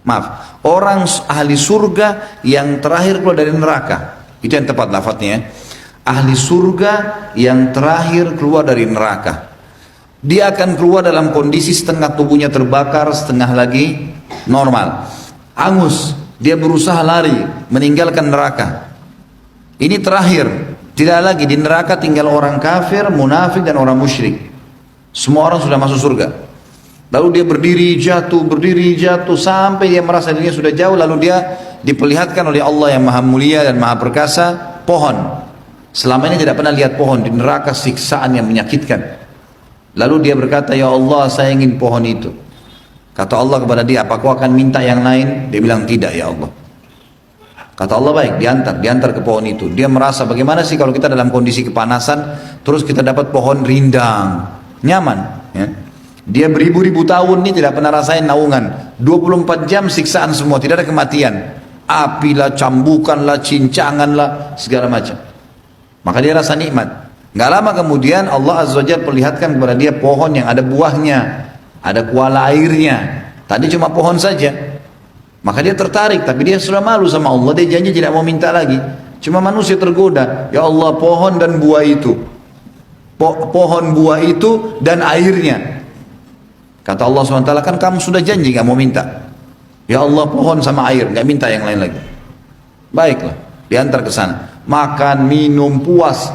Maaf, orang ahli surga yang terakhir keluar dari neraka. Itu yang tepat lafadznya ya. Ahli surga yang terakhir keluar dari neraka. Dia akan keluar dalam kondisi setengah tubuhnya terbakar, setengah lagi normal. Angus, dia berusaha lari, meninggalkan neraka. Ini terakhir, tidak lagi di neraka tinggal orang kafir, munafik dan orang musyrik. Semua orang sudah masuk surga. Lalu dia berdiri jatuh sampai dia merasa dirinya sudah jauh, lalu dia diperlihatkan oleh Allah yang maha mulia dan maha perkasa pohon. Selama ini tidak pernah lihat pohon, di neraka siksaan yang menyakitkan. Lalu dia berkata, ya Allah saya ingin pohon itu. Kata Allah kepada dia, apa kau akan minta yang lain? Dia bilang tidak ya Allah. Kata Allah baik, diantar ke pohon itu. Dia merasa bagaimana sih kalau kita dalam kondisi kepanasan, terus kita dapat pohon rindang, nyaman ya. Dia beribu-ribu tahun ini tidak pernah rasain naungan. 24 jam siksaan semua, tidak ada kematian. Api lah, cambukan lah, cincangan lah, segala macam. Maka dia rasa nikmat. Gak lama kemudian Allah Azza wa Jalla perlihatkan kepada dia pohon yang ada buahnya, ada kuala airnya. Tadi cuma pohon saja. Maka dia tertarik, tapi dia sudah malu sama Allah. Dia janji tidak mau minta lagi. Cuma manusia tergoda. Ya Allah, pohon dan buah itu. Pohon buah itu dan airnya. Kata Allah SWT, kan kamu sudah janji gak mau minta. Ya Allah, pohon sama air, gak minta yang lain lagi. Baiklah, diantar ke sana. Makan, minum, puas.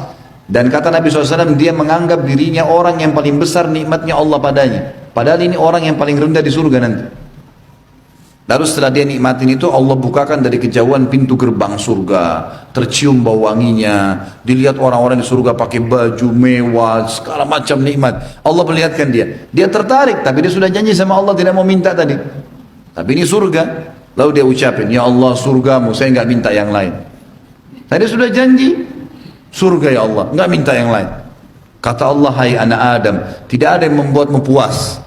Dan kata Nabi SAW, dia menganggap dirinya orang yang paling besar nikmatnya Allah padanya. Padahal ini orang yang paling rendah di surga nanti. Lalu setelah dia nikmatin itu, Allah bukakan dari kejauhan pintu gerbang surga. Tercium bau wanginya. Dilihat orang-orang di surga pakai baju mewah, segala macam nikmat. Allah perlihatkan dia. Dia tertarik, tapi dia sudah janji sama Allah tidak mau minta tadi. Tapi ini surga. Lalu dia ucapin, ya Allah surgamu, saya nggak minta yang lain. Tadi sudah janji, surga ya Allah, nggak minta yang lain. Kata Allah, hai anak Adam, tidak ada yang membuatmu puas.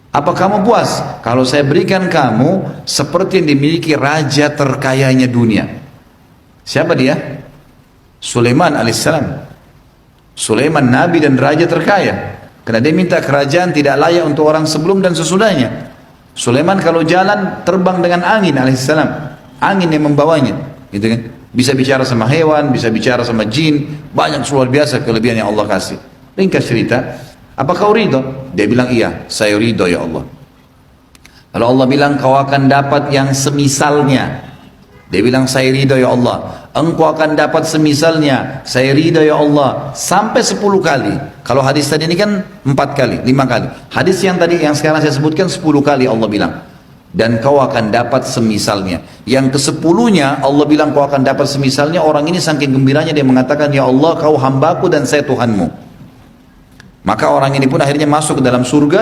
Apa kamu puas? Kalau saya berikan kamu seperti yang dimiliki raja terkayanya dunia. Siapa dia? Sulaiman alaihissalam. Sulaiman nabi dan raja terkaya. Karena dia minta kerajaan tidak layak untuk orang sebelum dan sesudahnya. Sulaiman kalau jalan terbang dengan angin alaihissalam. Angin yang membawanya, gitu kan? Bisa bicara sama hewan, bisa bicara sama jin, banyak luar biasa kelebihan yang Allah kasih. Ringkas cerita, apa kau ridho? Dia bilang iya, saya ridho ya Allah. Lalu Allah bilang kau akan dapat yang semisalnya. Dia bilang saya ridho ya Allah. Engkau akan dapat semisalnya, saya ridho ya Allah. Sampai 10 kali. Kalau hadis tadi ini kan 4 kali, 5 kali. Hadis yang tadi yang sekarang saya sebutkan 10 kali Allah bilang. Dan kau akan dapat semisalnya. Yang ke-10-nya Allah bilang kau akan dapat semisalnya. Orang ini saking gembiranya dia mengatakan, ya Allah kau hambaku dan saya Tuhanmu. Maka orang ini pun akhirnya masuk ke dalam surga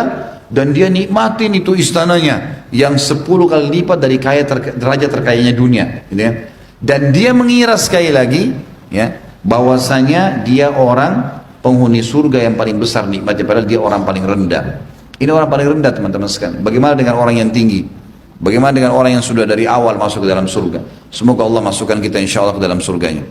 dan dia nikmatin itu istananya yang 10 kali lipat dari derajat terkayanya dunia, gitu ya. Dan dia mengira sekali lagi ya bahwasanya dia orang penghuni surga yang paling besar nikmatnya, padahal dia orang paling rendah. Ini orang paling rendah teman-teman sekalian. Bagaimana dengan orang yang tinggi? Bagaimana dengan orang yang sudah dari awal masuk ke dalam surga? Semoga Allah masukkan kita insya Allah ke dalam surganya.